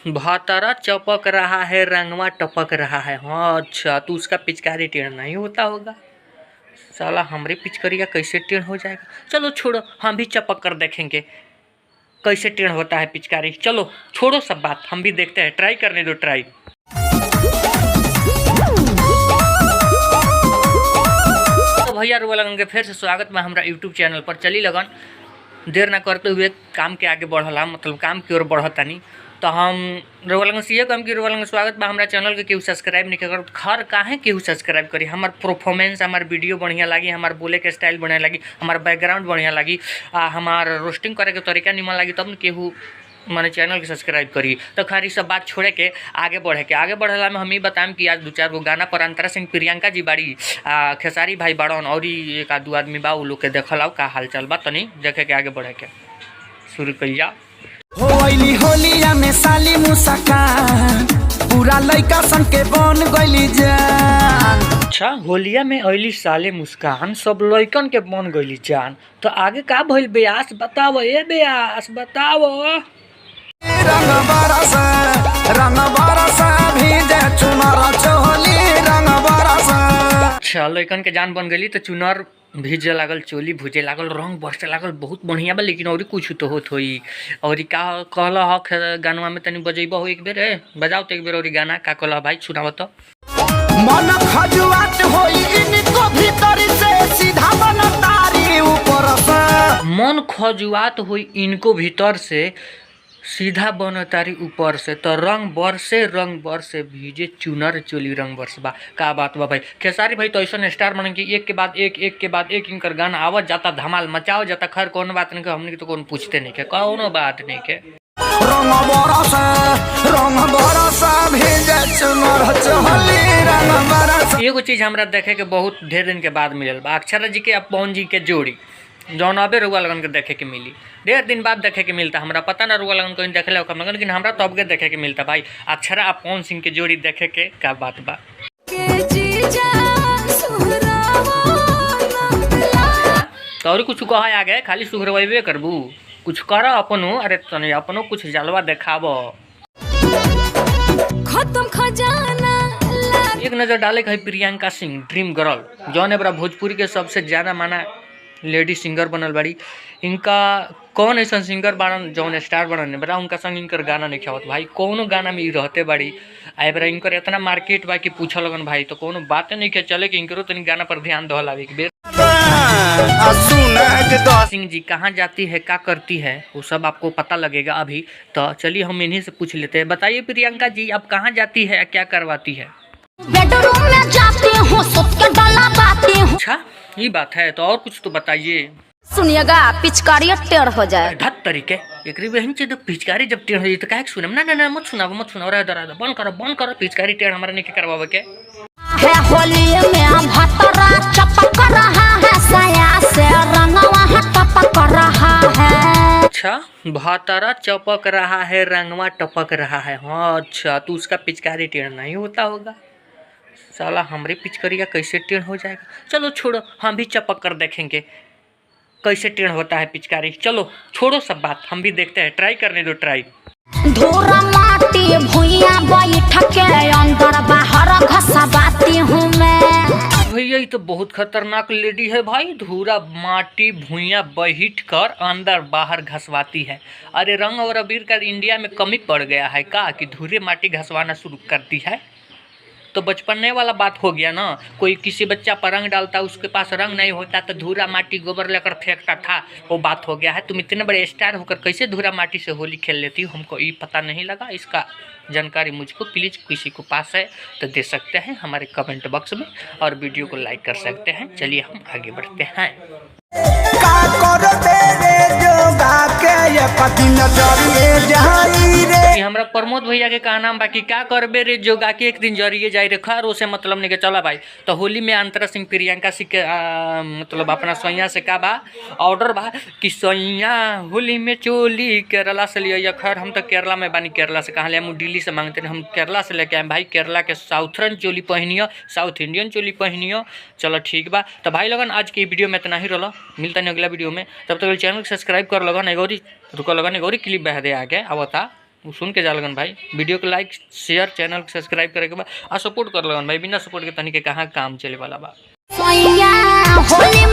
भातारा चपक रहा है, रंगवा टपक रहा है। हाँ अच्छा, तो उसका पिचकारी टेढ़ नहीं होता होगा। साला हमरे पिचकारी का कैसे टेढ़ हो जाएगा। चलो छोड़ो, हम भी चपक कर देखेंगे कैसे टेढ़ होता है पिचकारी। चलो छोड़ो सब बात, हम भी देखते हैं, ट्राई करने दो ट्राई। तो भैया रुआ लगन के फिर से स्वागत में हमारा यूट्यूब चैनल पर। चली लगन देर ना करते हुए काम के आगे बढ़ला, मतलब काम की ओर बढ़तानी। तो हम रुआ लगन से ये काम की रुआ लगन स्वागत बा हमारा चैनल के केहू सब्सक्राइब नहीं कर खर काहे केहू सब्सक्राइब करी। हमार परफॉर्मेंस, हमार वीडियो बढ़िया लगी, हमार बोले के स्टाइल बढ़िया लगी, हमार बैकग्राउंड बढ़िया लगी, हमार रोस्टिंग करे के तरीका निमन लगी, तब न केहू मैंने चैनल के सब्सक्राइब करी। तो खैर सब बात छोड़े के आगे बढ़ेला में हम ही बताएं कि आज 2-4 गो गाना पर अंतरा सिंह, प्रियंका जी बाड़ी, खेसारी भाई बाड़न और एक आदू आदमी बा, उ लोग के देखल आओ का हाल चल बा, तनी देखे के आगे बढ़े के शुरू कइया। होलिया में साली मुस्कान पूरा लइका सन के बन गइली जान। अच्छा, होलिया में अइली साले मुस्कान, सब लइकन के बन गइली जान। तो आगे का भइल ब्यास बताओ, ए ब्यास बताओ। रंग बरसा भीजे चुनर चोली रंग बरसा। अच्छा, लइकन के जान बन गइली तो चुनर भीजे लागल, चोली भुजे लागल, रंग बरसे लागल, बहुत बढ़िया बा। लेकिन और कुछ तो होत होई। और का कहला ह गानवा में तनी बजैबो हो एक बेर, बजाओ तो एक बेर और गाना का कहला भाई, सुनाओ तो। मन खजुआत होई इनको भीतर से सीधा बनतारी ऊपर से। मन खजुआत हुई इनको भीतर से सीधा बनतारी ऊपर से। तो रंग बरसे भीजे चुनर चोली रंग बरस बा। का बात बा भाई। खेसारी भाई तो ऐसा स्टार बने कि एक के बाद एक इनकर गाना आवत जाता, धमाल मचाओ जाता। खैर कोनो बात नहीं के, हमने तो कौन पूछते नहीं के, कोनो बात नहीं के। एगो चीज हमरा देखे के बहुत ढेर दिन के बाद मिलल बा, अक्षरा जी के और पवन जी के जोड़ी, जौन अबे रुआ लगन के देखे के मिली। ढेर दिन बाद देखे के मिलता। हमरा पता ना रुआ लगन कहीं देखे ले कम लगन, लेकिन हमरा तो अब के देखे के मिलता भाई। अक्षरा और पवन सिंह के जोड़ी देखे के का बात बा। तो और कुछ कहा आगे, खाली सुघरवेबे करबू, कुछ कर अपनो। अरे तने अपनो कुछ जलवा देखाबो। खत्म खजाना एक नजर डाले है प्रियंका सिंह, ड्रीम गर्ल, जौन है बड़ा भोजपुरी के सबसे जाना माना लेडी सिंगर बनल बाड़ी। इनका कौन ऐसा सिंगर बाड़न जौन स्टार बनल बड़ा, उनका संग इनकर गाना नहीं खावत भाई। कोनो गाना में रहते बाड़ी, आए बड़ा इनकर इतना मार्केट बा कि पूछा लगन भाई। तो कोनो बातें नहीं के चले कि इनकरो तनी गाना पर ध्यान दहल आवे के बेर। सिंह जी कहाँ जाती है, क्या करती है, वो सब आपको पता लगेगा अभी। तो चलिए हम इन्हीं से पूछ लेते हैं। बताइए प्रियंका जी, अब कहाँ जाती है, क्या करवाती है? बेडरूम में जाती हूँ, सुत के गला पाती हूँ। अच्छा ये बात है, तो और कुछ तो बताइए। सुनिएगा, पिचकारी टेढ़ हो जाए। धत तरीके एक बहन चीज पिचकारी जब टेढ़ हो जाए तो काहे सुनम ना मत सुनाओ रे दरा बंद करो पिचकारी टेढ़ हमारा नहीं करवावे के है। होली में भतरा चपक रहा है, साया से रंगवा टपक रहा है। अच्छा, भातारा चपक रहा है, रंगवा टपक रहा है। हाँ अच्छा, तो उसका पिचकारी टेढ़ नहीं होता होगा। साला हमरे पिचकारी का कैसे टेढ़ हो जाएगा। चलो छोड़ो, हम भी चपक कर देखेंगे कैसे टेढ़ होता है पिचकारी। चलो छोड़ो सब बात, हम भी देखते हैं, ट्राई करने दो ट्राई। धूरा माटी भुइया बैठ के अंदर बाहर घसबाती हूँ मैं। भैया ये तो बहुत खतरनाक लेडी है भाई। धूरा माटी भुइया बैठ कर अंदर बाहर घसवाती है। अरे रंग और अबीर का इंडिया में कमी पड़ गया है का, कि धूरे माटी घसवाना शुरू करती है। तो बचपने वाला बात हो गया ना। कोई किसी बच्चा पर रंग डालता, उसके पास रंग नहीं होता तो धूरा माटी गोबर लेकर फेंकता था, वो बात हो गया है। तुम इतने बड़े स्टार होकर कैसे धूरा माटी से होली खेल लेती हो, हमको ये पता नहीं लगा। इसका जानकारी मुझको प्लीज़ किसी को पास है तो दे सकते हैं हमारे कमेंट बॉक्स में, और वीडियो को लाइक कर सकते हैं। चलिए हम आगे बढ़ते हैं। हमरा प्रमोद भैया के कहा नाम बाकी क्या करबे रे, जोगा के एक दिन जरिए जाए रे। खैर उसे मतलब नहीं के चला भाई। तो होली में अंतरा सिंह प्रियंका सिंह के मतलब अपना सोइया से का बा ऑर्डर बा कि सोइया होली में चोली केरला से लिया। खैर हम तो केरला में बानी, केरला से कहाँ ले, हम दिल्ली से मांगते हैं, हम केरला से लेके आए भाई। केरला के साउथर्न चोली पहनियो, साउथ इंडियन चोली पहनियो। चलो ठीक बा। तो भाई लगन आज की वीडियो में इतना ही रहा, मिलता नहीं अगला वीडियो में। तब तक चैनल को सब्सक्राइब कर लगन। एगोरी रुको लगन, एगोरी क्लिप बह दे आगे आवता वो सुन के जा लगन भाई। वीडियो को लाइक शेयर चैनल को सब्सक्राइब करे के बाद आ सपोर्ट कर लगन भाई। बिना सपोर्ट के तनी के कहाँ काम चले वाला बा। सोया होली